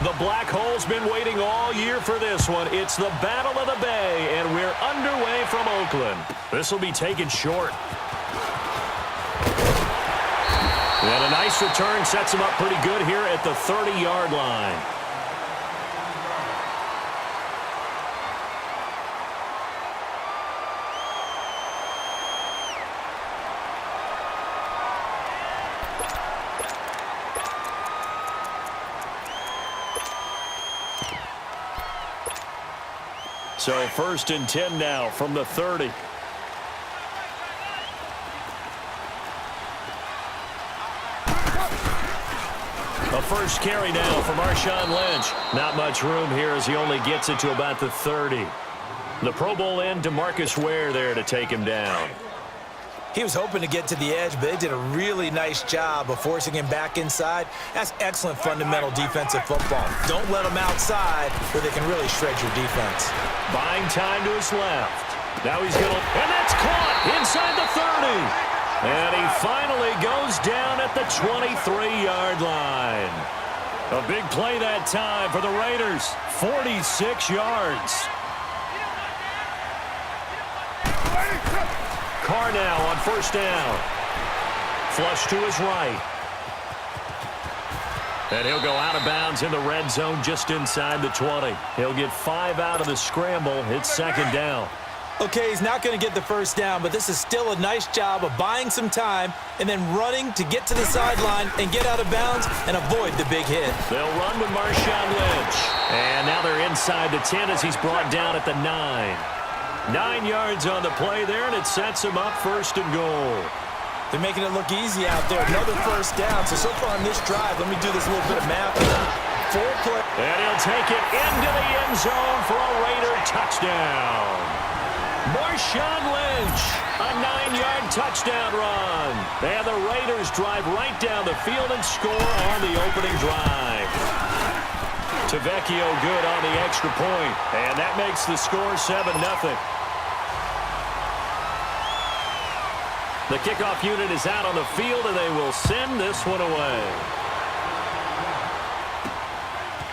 The Black Hole's been waiting all year for this one. It's the Battle of the Bay, and we're underway from Oakland. This will be taken short. And a nice return sets him up pretty good here at the 30-yard line. So 1st and 10 now from the 30. A first carry now for Marshawn Lynch. Not much room here as he only gets it to about the 30. The Pro Bowl end, DeMarcus Ware there to take him down. He was hoping to get to the edge, but they did a really nice job of forcing him back inside. That's excellent fundamental defensive football. Don't let him outside where they can really shred your defense. Buying time to his left. Now he's going to, and that's caught inside the 30. And he finally goes down at the 23-yard line. A big play that time for the Raiders. 46 yards. Carr now on 1st down. Flush to his right. And he'll go out of bounds in the red zone just inside the 20. He'll get 5 out of the scramble. It's 2nd down. Okay, he's not going to get the 1st down, but this is still a nice job of buying some time and then running to get to the sideline and get out of bounds and avoid the big hit. They'll run with Marshawn Lynch. And now they're inside the 10 as he's brought down at the 9. 9 yards on the play there, and it sets him up 1st and goal. They're making it look easy out there. Another 1st down. So far on this drive, let me do this little bit of math here. 4 play. And he'll take it into the end zone for a Raider touchdown. Marshawn Lynch, a 9-yard touchdown run. And the Raiders drive right down the field and score on the opening drive. Tavecchio good on the extra point, and that makes the score 7-0. The kickoff unit is out on the field, and they will send this one away.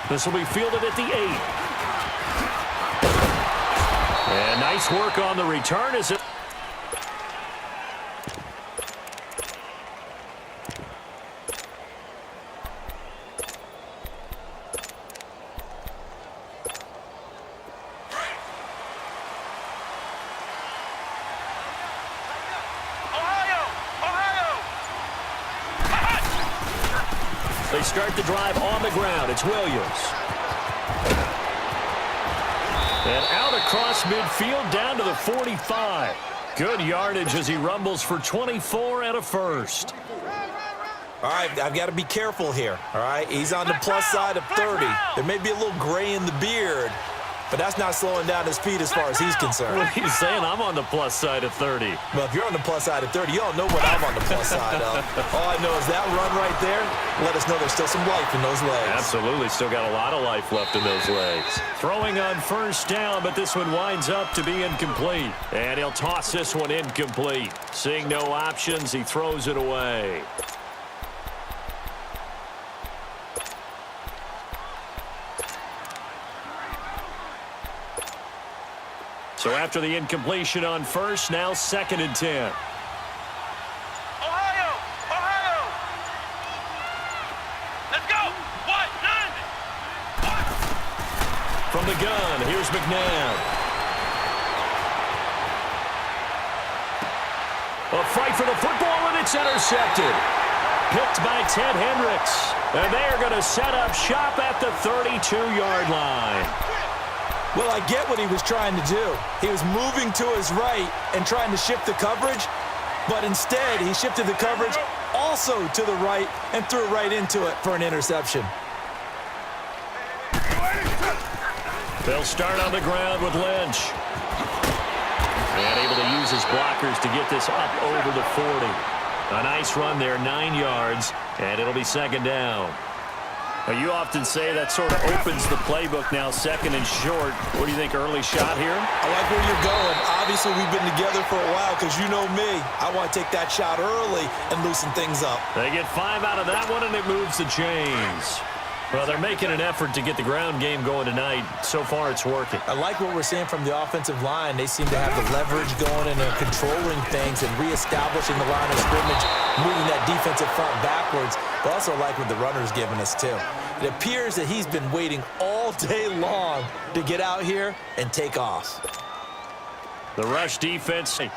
This will be fielded at the 8. And nice work on the return as it... They start the drive on the ground. It's Williams. And out across midfield down to the 45. Good yardage as he rumbles for 24 and a first. All right, I've got to be careful here. All right, he's on the plus side of 30. There may be a little gray in the beard, but that's not slowing down his feet as far as he's concerned. What are you saying? I'm on the plus side of 30. Well, if you're on the plus side of 30, you don't know what I'm on the plus side of. All I know is that run right there let us know there's still some life in those legs. Absolutely. Still got a lot of life left in those legs. Throwing on 1st down, but this one winds up to be incomplete. And he'll toss this one incomplete. Seeing no options, he throws it away. So after the incompletion on 1st, now 2nd and 10. Ohio! Ohio! Let's go! From the gun, here's McNabb. A fight for the football, and it's intercepted. Picked by Ted Hendricks. And they are going to set up shop at the 32-yard line. Well, I get what he was trying to do. He was moving to his right and trying to shift the coverage, but instead he shifted the coverage also to the right and threw right into it for an interception. They'll start on the ground with Lynch. And able to use his blockers to get this up over the 40. A nice run there, 9 yards, and it'll be 2nd down. Now, you often say that sort of opens the playbook now, 2nd and short. What do you think, early shot here? I like where you're going. Obviously, we've been together for a while because you know me. I want to take that shot early and loosen things up. They get 5 out of that one, and it moves the chains. Well, they're making an effort to get the ground game going tonight. So far, it's working. I like what we're seeing from the offensive line. They seem to have the leverage going and they're controlling things and reestablishing the line of scrimmage, moving that defensive front backwards. But also like what the runner's giving us, too. It appears that he's been waiting all day long to get out here and take off. The rush defense. Hey,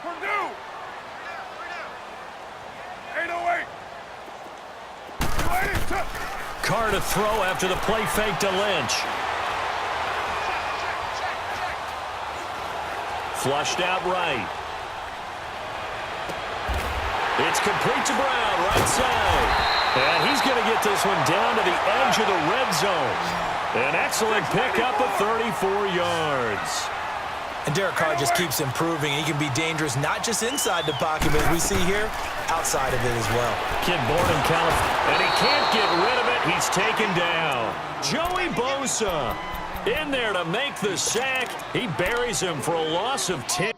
Purdue! Ain't no way! Carr to throw after the play fake to Lynch. Flushed out right. It's complete to Brown, right side. And he's going to get this one down to the edge of the red zone. An excellent pickup of 34 yards. And Derek Carr just keeps improving. He can be dangerous not just inside the pocket, but as we see here, outside of it as well. Kid born in California, and he can't get rid of it. He's taken down. Joey Bosa in there to make the sack. He buries him for a loss of 10.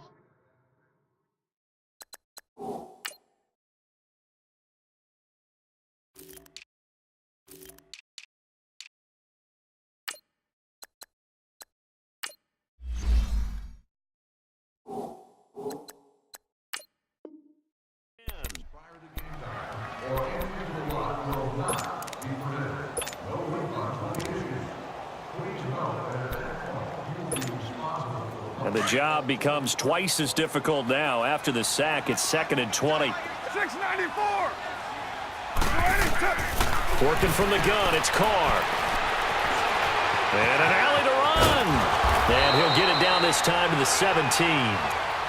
And the job becomes twice as difficult now. After the sack, it's 2nd and 20. 694! Working from the gun, it's Carr. And an alley to run. And he'll get it down this time to the 17.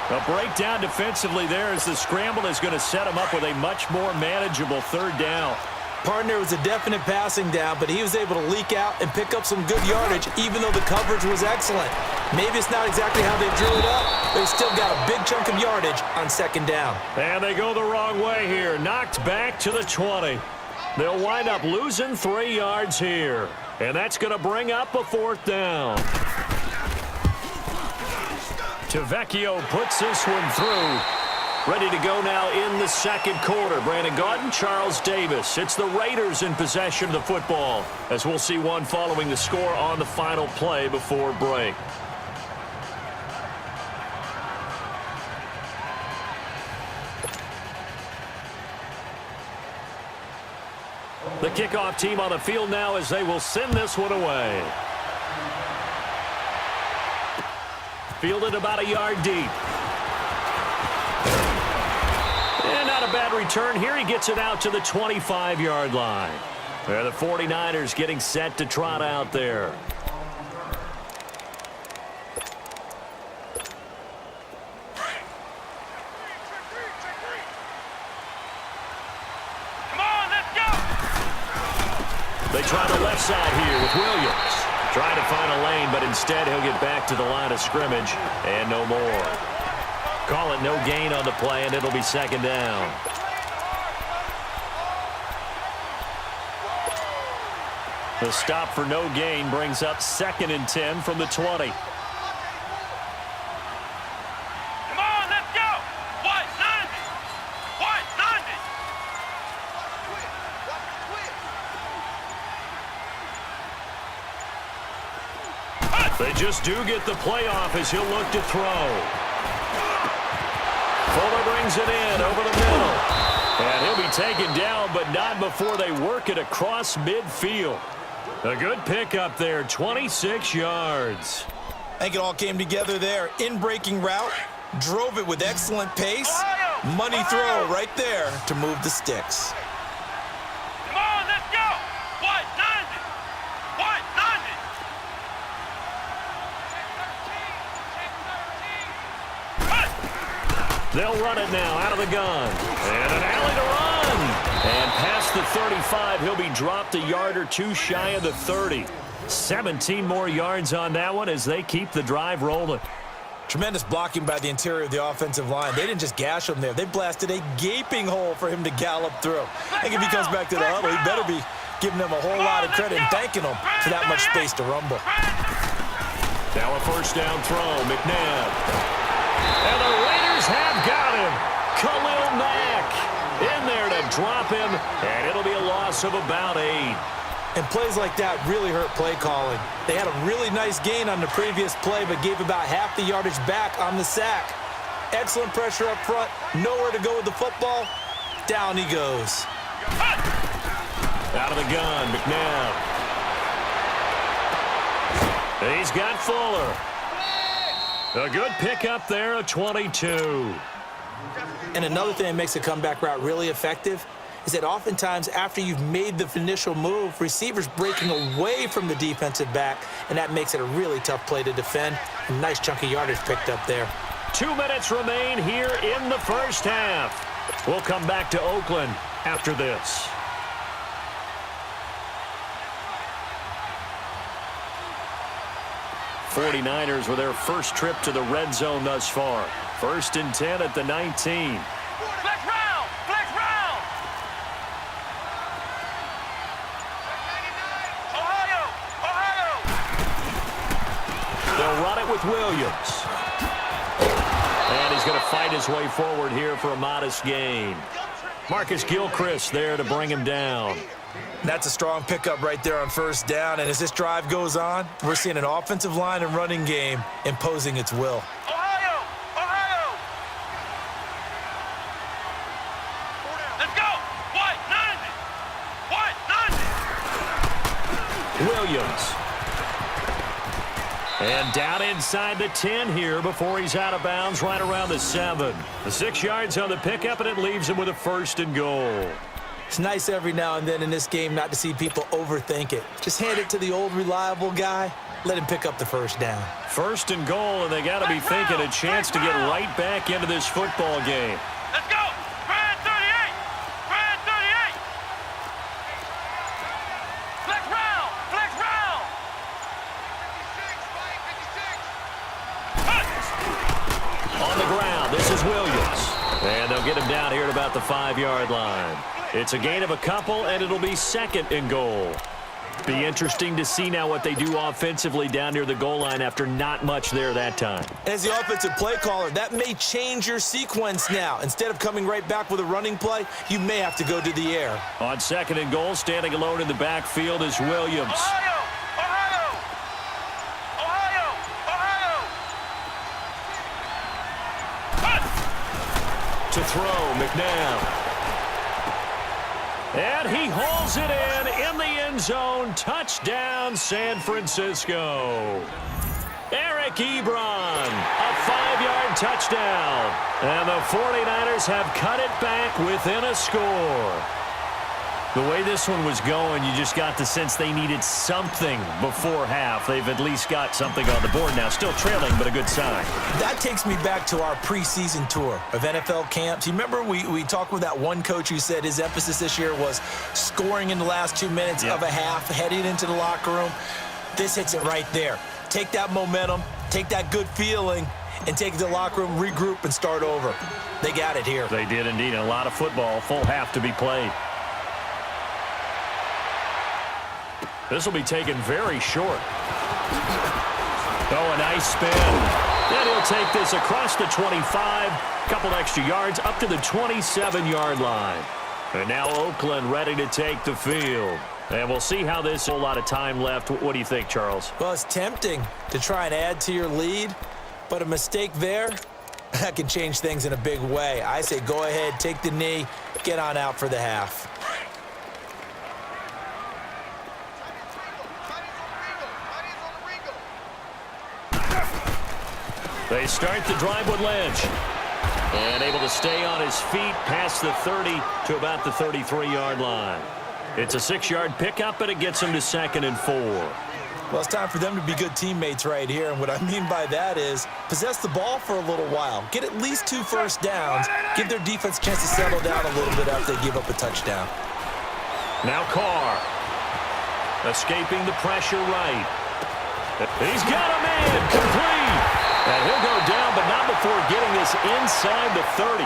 A breakdown defensively there as the scramble is going to set him up with a much more manageable 3rd down. Partner was a definite passing down, but he was able to leak out and pick up some good yardage, even though the coverage was excellent. Maybe it's not exactly how they drew it up, but he still got a big chunk of yardage on 2nd down. And they go the wrong way here. Knocked back to the 20. They'll wind up losing 3 yards here. And that's going to bring up a 4th down. Tavecchio puts this one through. Ready to go now in the 2nd quarter. Brandon Gaudin, Charles Davis. It's the Raiders in possession of the football, as we'll see one following the score on the final play before break. The kickoff team on the field now as they will send this one away. Fielded about a yard deep. And not a bad return here. He gets it out to the 25-yard line. There, the 49ers getting set to trot out there. Come on, let's go! They try the left side here with Williams. Trying to find a lane, but instead he'll get back to the line of scrimmage and no more. Call it no gain on the play, and it'll be 2nd down. The stop for no gain brings up 2nd and 10 from the 20. Come on, let's go! White 90! White 90! They just do get the playoff as he'll look to throw. Fuller brings it in over the middle. And he'll be taken down, but not before they work it across midfield. A good pickup there, 26 yards. I think it all came together there. In-breaking route, drove it with excellent pace. Money throw right there to move the sticks. Come on, let's go! White 90! White 90! They'll run it now out of the gun. And an alley to run. And past the 35, he'll be dropped a yard or two shy of the 30. 17 more yards on that one as they keep the drive rolling. Tremendous blocking by the interior of the offensive line. They didn't just gash him there. They blasted a gaping hole for him to gallop through. I think if he comes back to the huddle, he better be giving them a whole lot of credit and thanking them for that much space to rumble. Now a 1st down throw, McNabb. And the Raiders have got him. Khalil Mack in there to to drop him, and it'll be a loss of about 8. And plays like that really hurt play calling. They had a really nice gain on the previous play, but gave about half the yardage back on the sack. Excellent pressure up front, nowhere to go with the football. Down he goes. Out of the gun, McNabb. He's got Fuller. A good pickup there, a 22. And another thing that makes a comeback route really effective is that oftentimes after you've made the initial move, receivers breaking away from the defensive back, and that makes it a really tough play to defend. A nice chunk of yardage picked up there. 2 minutes remain here in the first half. We'll come back to Oakland after this. '49ers with their first trip to the red zone thus far. 1st and 10 at the 19. Flex round! Flex round! Ohio! Ohio! They'll run it with Williams. And he's going to fight his way forward here for a modest gain. Marcus Gilchrist there to bring him down. That's a strong pickup right there on 1st down, and as this drive goes on, we're seeing an offensive line and running game imposing its will. Ohio! Ohio! Let's go! White 90! White 90! Williams. And down inside the 10 here before he's out of bounds right around the 7. The 6 yards on the pickup, and it leaves him with a 1st and goal. It's nice every now and then in this game not to see people overthink it. Just hand it to the old reliable guy. Let him pick up the 1st down. 1st and goal, and they got to be thinking a chance to get right back into this football game. Let's go! Brand 38! Brand 38! Flex round! Flex round! 56! On the ground, this is Williams. And they'll get him down here at about the 5-yard line. It's a gain of a couple, and it'll be 2nd and goal. Be interesting to see now what they do offensively down near the goal line after not much there that time. As the offensive play caller, that may change your sequence now. Instead of coming right back with a running play, you may have to go to the air. On 2nd and goal, standing alone in the backfield is Williams. Ohio! Ohio! Ohio! Ohio! To throw, McNabb. And he hauls it in the end zone. Touchdown, San Francisco. Eric Ebron, a 5-yard touchdown. And the 49ers have cut it back within a score. The way this one was going, you just got the sense they needed something before half. They've at least got something on the board now. Still trailing, but a good sign. That takes me back to our preseason tour of NFL camps. You remember we talked with that one coach who said his emphasis this year was scoring in the last 2 minutes of a half, heading into the locker room. This hits it right there. Take that momentum, take that good feeling, and take it to the locker room, regroup, and start over. They got it here. They did indeed. A lot of football, full half to be played. This will be taken very short. Oh, a nice spin. Then he'll take this across the 25. Couple extra yards up to the 27-yard line. And now Oakland ready to take the field. And we'll see how this whole lot of time left. What do you think, Charles? Well, it's tempting to try and add to your lead, but a mistake there, that can change things in a big way. I say go ahead, take the knee, get on out for the half. They start the drive with Lynch. And able to stay on his feet past the 30 to about the 33-yard line. It's a 6-yard pickup, but it gets him to 2nd and 4. Well, it's time for them to be good teammates right here. And what I mean by that is possess the ball for a little while. Get at least 2 first downs. Give their defense a chance to settle down a little bit after they give up a touchdown. Now Carr. Escaping the pressure right. He's got him in. Complete. And he'll go down, but not before getting this inside the 30.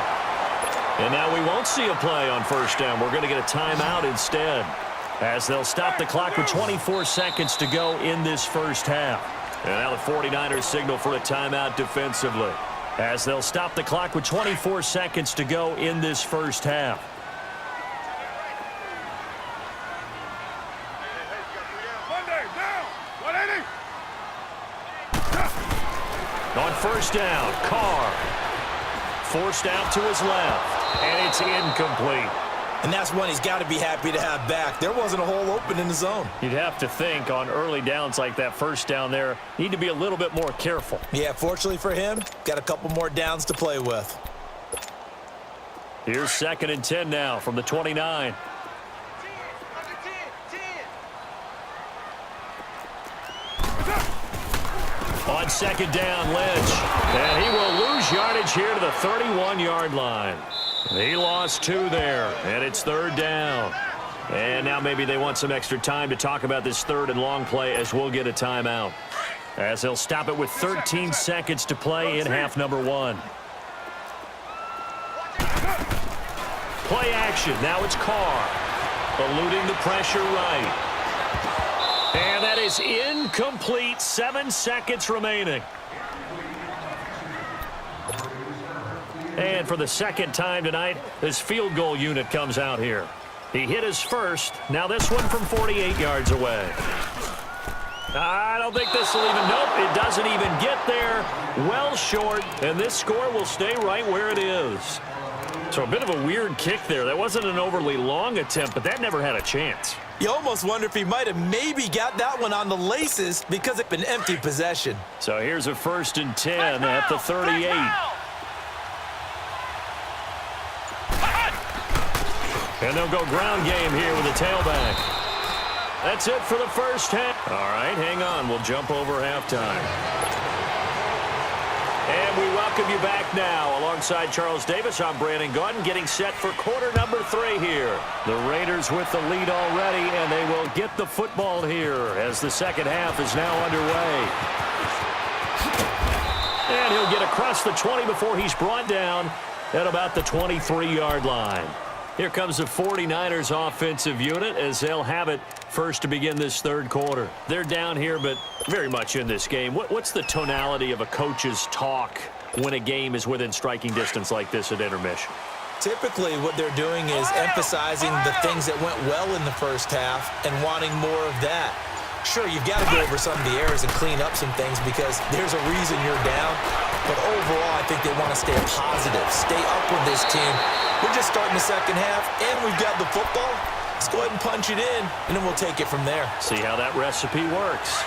And now we won't see a play on 1st down. We're going to get a timeout instead, as they'll stop the clock with 24 seconds to go in this first half. And now the 49ers signal for a timeout defensively, as they'll stop the clock with 24 seconds to go in this first half. On first down, Carr. Forced out to his left, and it's incomplete. And that's one he's got to be happy to have back. There wasn't a hole open in the zone. You'd have to think on early downs like that first down there, need to be a little bit more careful. Yeah, fortunately for him, got a couple more downs to play with. Here's 2nd and 10 now from the 29. On 2nd down, Lynch. And he will lose yardage here to the 31-yard line. He lost 2 there, and it's 3rd down. And now maybe they want some extra time to talk about this 3rd and long play as we'll get a timeout. As they'll stop it with 13 seconds to play in half number 1. Play action. Now it's Carr. Eluding the pressure right. And that is incomplete. 7 seconds remaining. And for the second time tonight, this field goal unit comes out here. He hit his first. Now this one from 48 yards away. I don't think this will even, nope, it doesn't even get there. Well short, and this score will stay right where it is. So a bit of a weird kick there. That wasn't an overly long attempt, but that never had a chance. You almost wonder if he might have maybe got that one on the laces because it's an empty possession. So here's a 1st and 10 at the 38. And they'll go ground game here with a tailback. That's it for the first half. All right, hang on. We'll jump over halftime. And we welcome you back now. Alongside Charles Davis, I'm Brandon Gaudin, getting set for quarter number 3 here. The Raiders with the lead already, and they will get the football here as the second half is now underway. And he'll get across the 20 before he's brought down at about the 23-yard line. Here comes the 49ers offensive unit as they'll have it first to begin this 3rd quarter. They're down here, but very much in this game. What's the tonality of a coach's talk when a game is within striking distance like this at intermission? Typically, what they're doing is emphasizing the things that went well in the first half and wanting more of that. Sure, you've got to go over some of the errors and clean up some things because there's a reason you're down. But overall, I think they want to stay positive, stay up with this team. We're just starting the second half, and we've got the football. Let's go ahead and punch it in, and then we'll take it from there. See how that recipe works.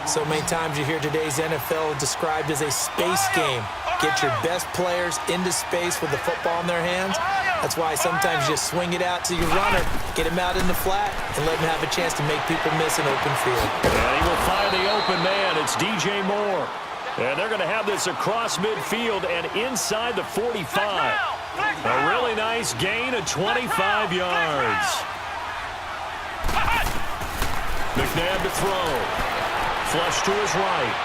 So many times you hear today's NFL described as a space game. Get your best players into space with the football in their hands. That's why sometimes you just swing it out to your runner, get him out in the flat, and let him have a chance to make people miss an open field. And he will find the open man. It's DJ Moore. And they're going to have this across midfield and inside the 45. A really nice gain of 25 yards. McNabb to throw. Flush to his right.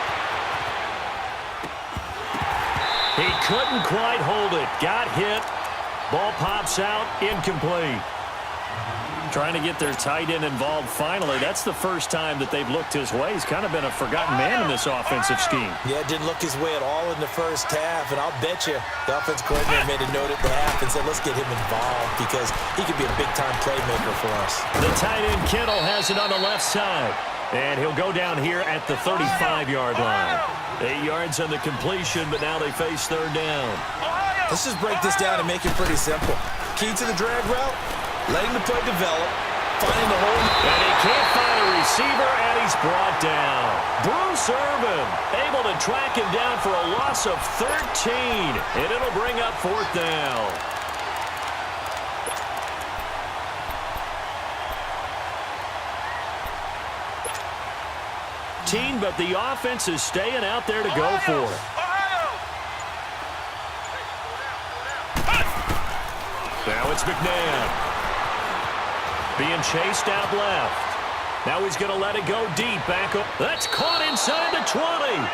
He couldn't quite hold it. Got hit. Ball pops out. Incomplete. Trying to get their tight end involved finally. That's the first time that they've looked his way. He's kind of been a forgotten man in this offensive scheme. Yeah, didn't look his way at all in the first half, and I'll bet you the offense coordinator made a note at the half and said, let's get him involved because he could be a big-time playmaker for us. The tight end Kittle has it on the left side, and he'll go down here at the 35-yard line. 8 yards on the completion, but now they face 3rd down. Let's just break this down and make it pretty simple. Key to the drag route, letting the play develop, finding the hole. And he can't find a receiver, and he's brought down. Bruce Irvin able to track him down for a loss of 13, and it'll bring up 4th down. But the offense is staying out there to go for it. Now it's McNabb. Being chased out left. Now he's going to let it go deep. Back up. That's caught inside the 20.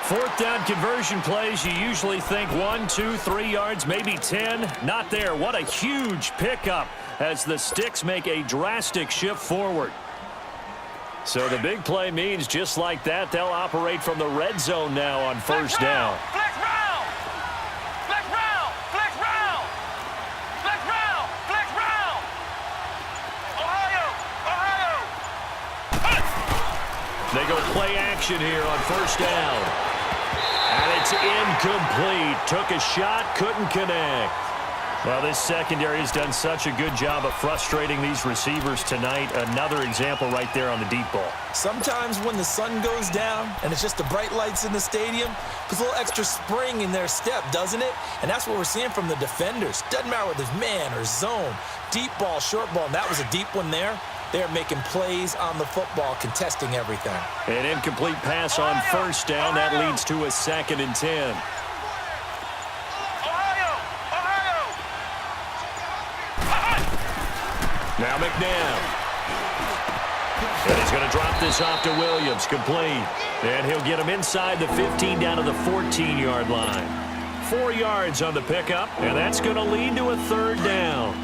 4th down conversion plays, you usually think 1, 2, 3 yards, maybe 10. Not there. What a huge pickup as the Sticks make a drastic shift forward. So the big play means just like that, they'll operate from the red zone now on 1st down. Flex round! Flex round! Flex round! Flex round! Flex round! Ohio! Ohio! They go play action here on 1st down. And it's incomplete. Took a shot, couldn't connect. Well, this secondary has done such a good job of frustrating these receivers tonight. Another example right there on the deep ball. Sometimes when the sun goes down and it's just the bright lights in the stadium, puts a little extra spring in their step, doesn't it? And that's what we're seeing from the defenders. Doesn't matter whether it's man or zone, deep ball, short ball, and that was a deep one there. They're making plays on the football, contesting everything. An incomplete pass on first down. That leads to a 2nd and 10. Now McNabb. And he's going to drop this off to Williams. Complete. And he'll get him inside the 15 down to the 14-yard line. 4 yards on the pickup, and that's going to lead to a 3rd down.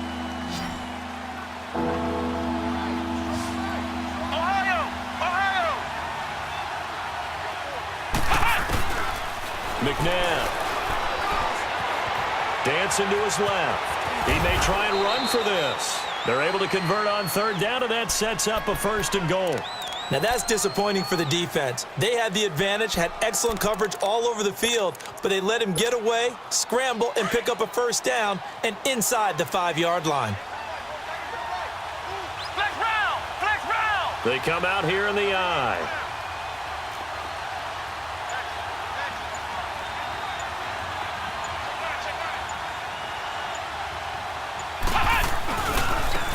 McNabb. Dancing to his left. He may try and run for this. They're able to convert on 3rd down, and that sets up a 1st and goal. Now that's disappointing for the defense. They had the advantage, had excellent coverage all over the field, but they let him get away, scramble, and pick up a 1st down, and inside the 5-yard line. Flex round! Flex round! They come out here in the eye.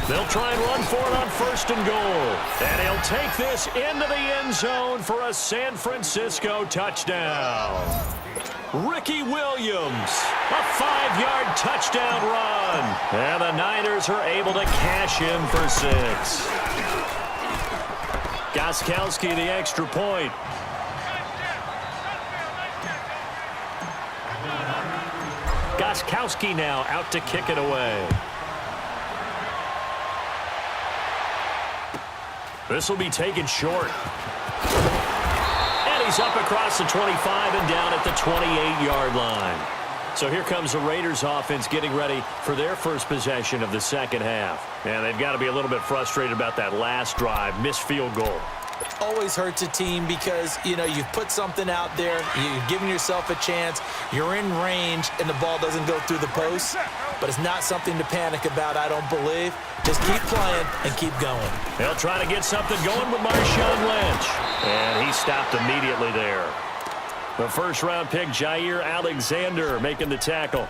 They'll try and run for it on 1st and goal. And he'll take this into the end zone for a San Francisco touchdown. Ricky Williams, a 5-yard touchdown run. And the Niners are able to cash in for 6. Gostkowski the extra point. Gostkowski now out to kick it away. This will be taken short. And he's up across the 25 and down at the 28-yard line. So here comes the Raiders offense getting ready for their first possession of the second half. And they've got to be a little bit frustrated about that last drive, missed field goal. Always hurts a team because, you've put something out there, you've given yourself a chance, you're in range, and the ball doesn't go through the post. But it's not something to panic about, I don't believe. Just keep playing and keep going. They'll try to get something going with Marshawn Lynch. And he stopped immediately there. The first-round pick, Jair Alexander, making the tackle.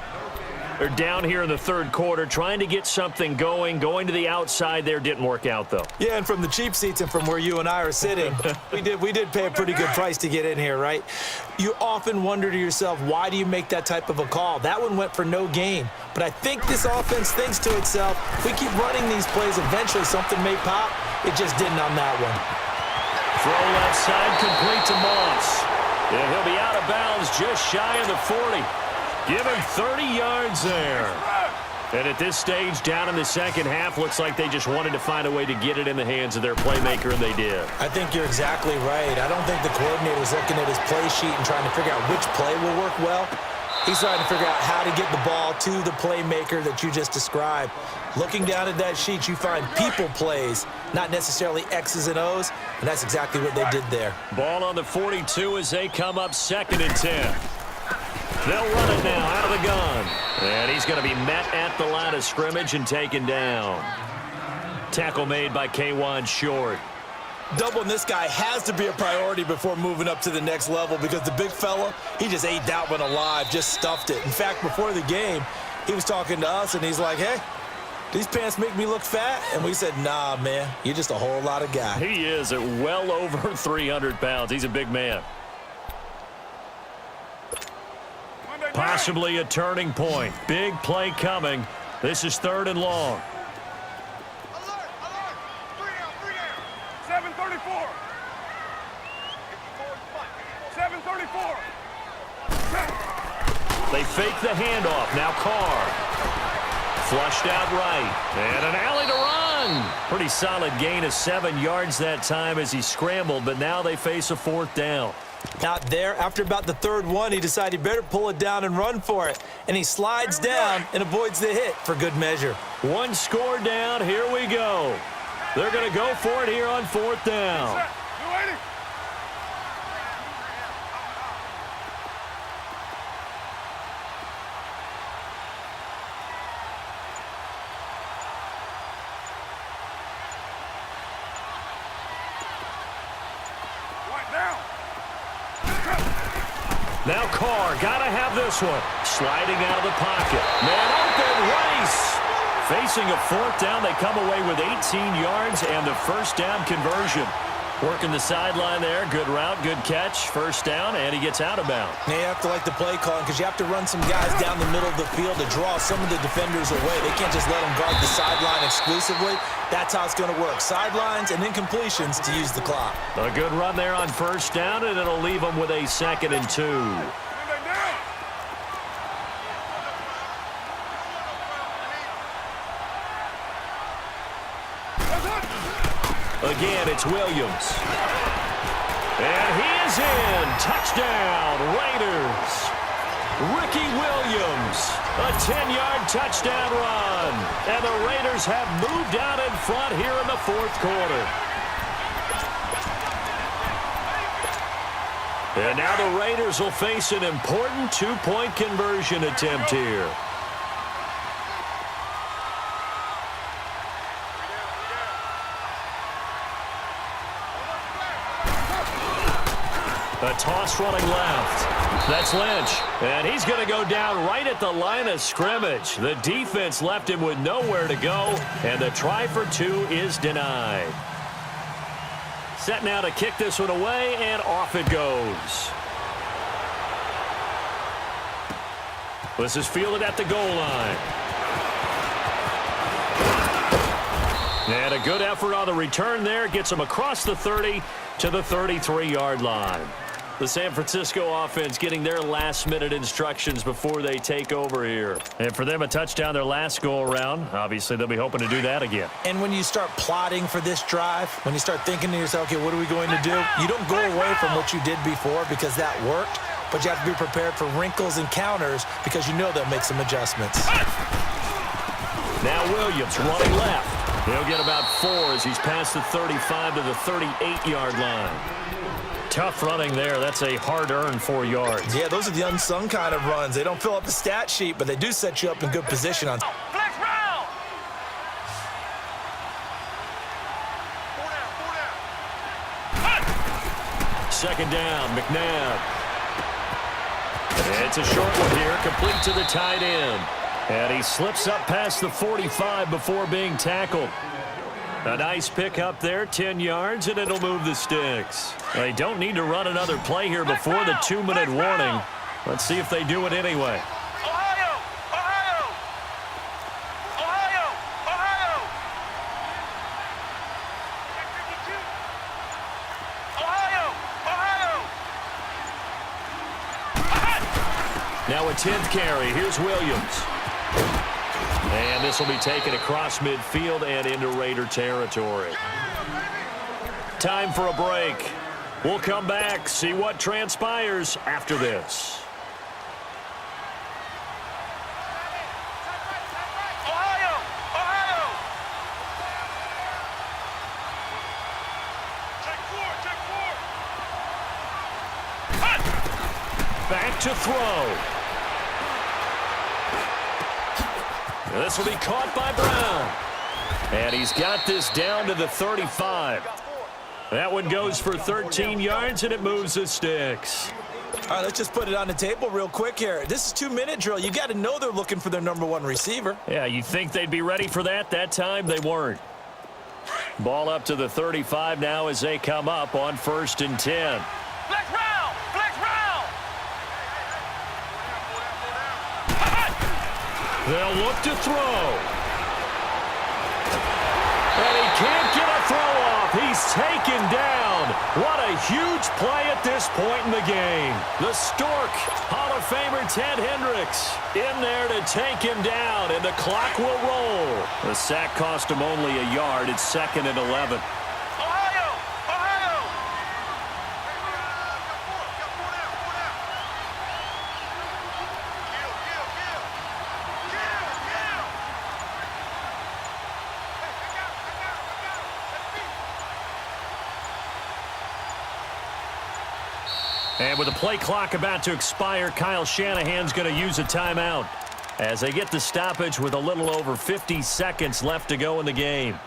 They're down here in the 3rd quarter, trying to get something going. Going to the outside there didn't work out, though. Yeah, and from the cheap seats and from where you and I are sitting, we did pay a pretty good price to get in here, right? You often wonder to yourself, why do you make that type of a call? That one went for no gain. But I think this offense thinks to itself, if we keep running these plays, eventually something may pop. It just didn't on that one. Throw left side, complete to Moss. And he'll be out of bounds just shy of the 40. Give him 30 yards there. And at this stage, down in the second half, looks like they just wanted to find a way to get it in the hands of their playmaker, and they did. I think you're exactly right. I don't think the coordinator's looking at his play sheet and trying to figure out which play will work well. He's trying to figure out how to get the ball to the playmaker that you just described. Looking down at that sheet, you find people plays, not necessarily X's and O's, and that's exactly what they did there. Ball on the 42 as they come up 2nd and 10. They'll run it now out of the gun. And he's going to be met at the line of scrimmage and taken down. Tackle made by K'Wan Short. Doubling this guy has to be a priority before moving up to the next level because the big fella, he just ate that one alive, just stuffed it. In fact, before the game, he was talking to us, and he's like, hey, these pants make me look fat? And we said, nah, man, you're just a whole lot of guy. He is at well over 300 pounds. He's a big man. Possibly a turning point. Big play coming. This is 3rd and long. Alert! Alert! 3 down! 734! 734! They fake the handoff. Now Carr. Flushed out right. And an alley to run. Pretty solid gain of 7 yards that time as he scrambled, but now they face a 4th down. Out there, after about the 3rd one, he decided he better pull it down and run for it. And he slides down and avoids the hit for good measure. One score down. Here we go. They're going to go for it here on 4th down. Now Carr, got to have this one. Sliding out of the pocket. Man open, Rice. Facing a fourth down, they come away with 18 yards and the first down conversion. Working the sideline there. Good route, good catch. First down, and he gets out of bounds. You have to like the play calling because you have to run some guys down the middle of the field to draw some of the defenders away. They can't just let them guard the sideline exclusively. That's how it's going to work. Sidelines and then completions to use the clock. A good run there on first down, and it'll leave them with a 2nd and 2. Again, it's Williams. And he is in. Touchdown, Raiders. Ricky Williams, a 10-yard touchdown run. And the Raiders have moved out in front here in the fourth quarter. And now the Raiders will face an important two-point conversion attempt here. A toss running left. That's Lynch. And he's going to go down right at the line of scrimmage. The defense left him with nowhere to go, and the try for 2 is denied. Set now to kick this one away, and off it goes. This is fielded at the goal line. And a good effort on the return there. Gets him across the 30 to the 33-yard line. The San Francisco offense getting their last-minute instructions before they take over here. And for them, a touchdown their last go-around. Obviously, they'll be hoping to do that again. And when you start plotting for this drive, when you start thinking to yourself, okay, what are we going to do? You don't go away from what you did before because that worked, but you have to be prepared for wrinkles and counters because you know they'll make some adjustments. Now Williams running left. He'll get about 4 as he's past the 35 to the 38-yard line. Tough running there. That's a hard-earned 4 yards. Yeah, those are the unsung kind of runs. They don't fill up the stat sheet, but they do set you up in good position on. Flex round. 4 down. 2nd down, McNabb. It's a short one here, complete to the tight end. And he slips up past the 45 before being tackled. A nice pick up there, 10 yards, and it'll move the sticks. They don't need to run another play here before the 2-minute warning. Let's see if they do it anyway. Ohio! Ohio! Ohio! Ohio! Ohio! Ohio! Now a 10th carry. Here's Williams. And this will be taken across midfield and into Raider territory. Time for a break. We'll come back, see what transpires after this. Ohio! Ohio! Take 4! Back to throw. This will be caught by Brown. And he's got this down to the 35. That one goes for 13 yards, and it moves the sticks. All right, let's just put it on the table real quick here. This is 2-minute drill. You got to know they're looking for their #1 receiver. Yeah, you think they'd be ready for that? That time they weren't. Ball up to the 35 now as they come up on 1st and 10. Flex round! Flex round! They'll look to throw. And he can't get a throw off. He's taken down. What a huge play at this point in the game. The Stork, Hall of Famer Ted Hendricks, in there to take him down, and the clock will roll. The sack cost him only a yard. It's 2nd and 11. Ohio! Ohio! And with the play clock about to expire, Kyle Shanahan's going to use a timeout as they get the stoppage with a little over 50 seconds left to go in the game.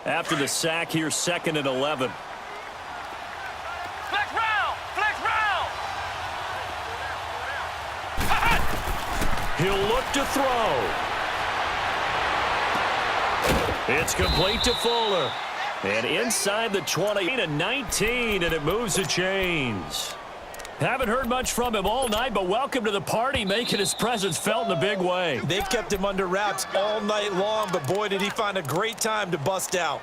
After the sack, here's 2nd and 11. Flex round! Flex round! He'll look to throw. It's complete to Fuller. And inside the 20 to 19, and it moves the chains. Haven't heard much from him all night, but welcome to the party, making his presence felt in a big way. They've kept him under wraps all night long, but boy, did he find a great time to bust out.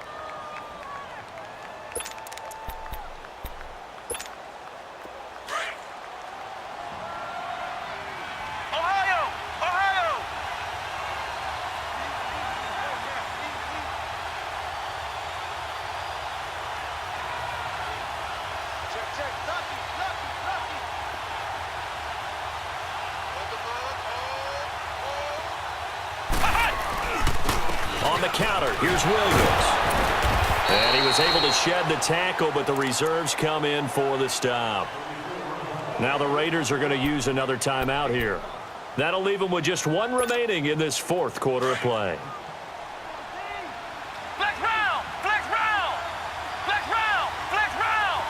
On the counter, here's Williams. And he was able to shed the tackle, but the reserves come in for the stop. Now the Raiders are going to use another timeout here. That'll leave them with just one remaining in this fourth quarter of play. Flex round! Flex round! Flex round! Flex round!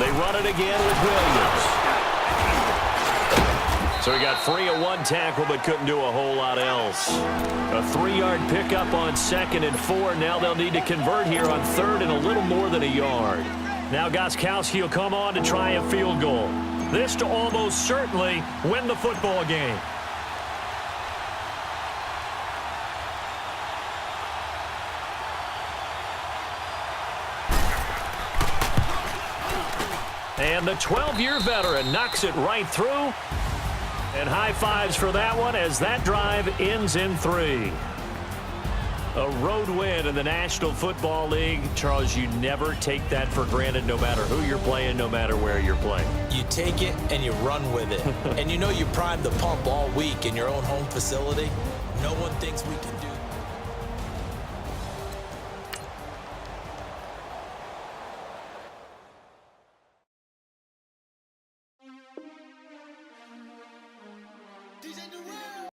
They run it again with Williams. So he got free of one tackle, but couldn't do a whole lot else. A 3-yard pickup on 2nd and 4. Now they'll need to convert here on 3rd and a little more than a yard. Now Gostkowski will come on to try a field goal. This to almost certainly win the football game. And the 12-year veteran knocks it right through. And high fives for that one as that drive ends in 3. A road win in the National Football League. Charles, you never take that for granted no matter who you're playing, no matter where you're playing. You take it and you run with it. And you know you primed the pump all week in your own home facility. No one thinks we can do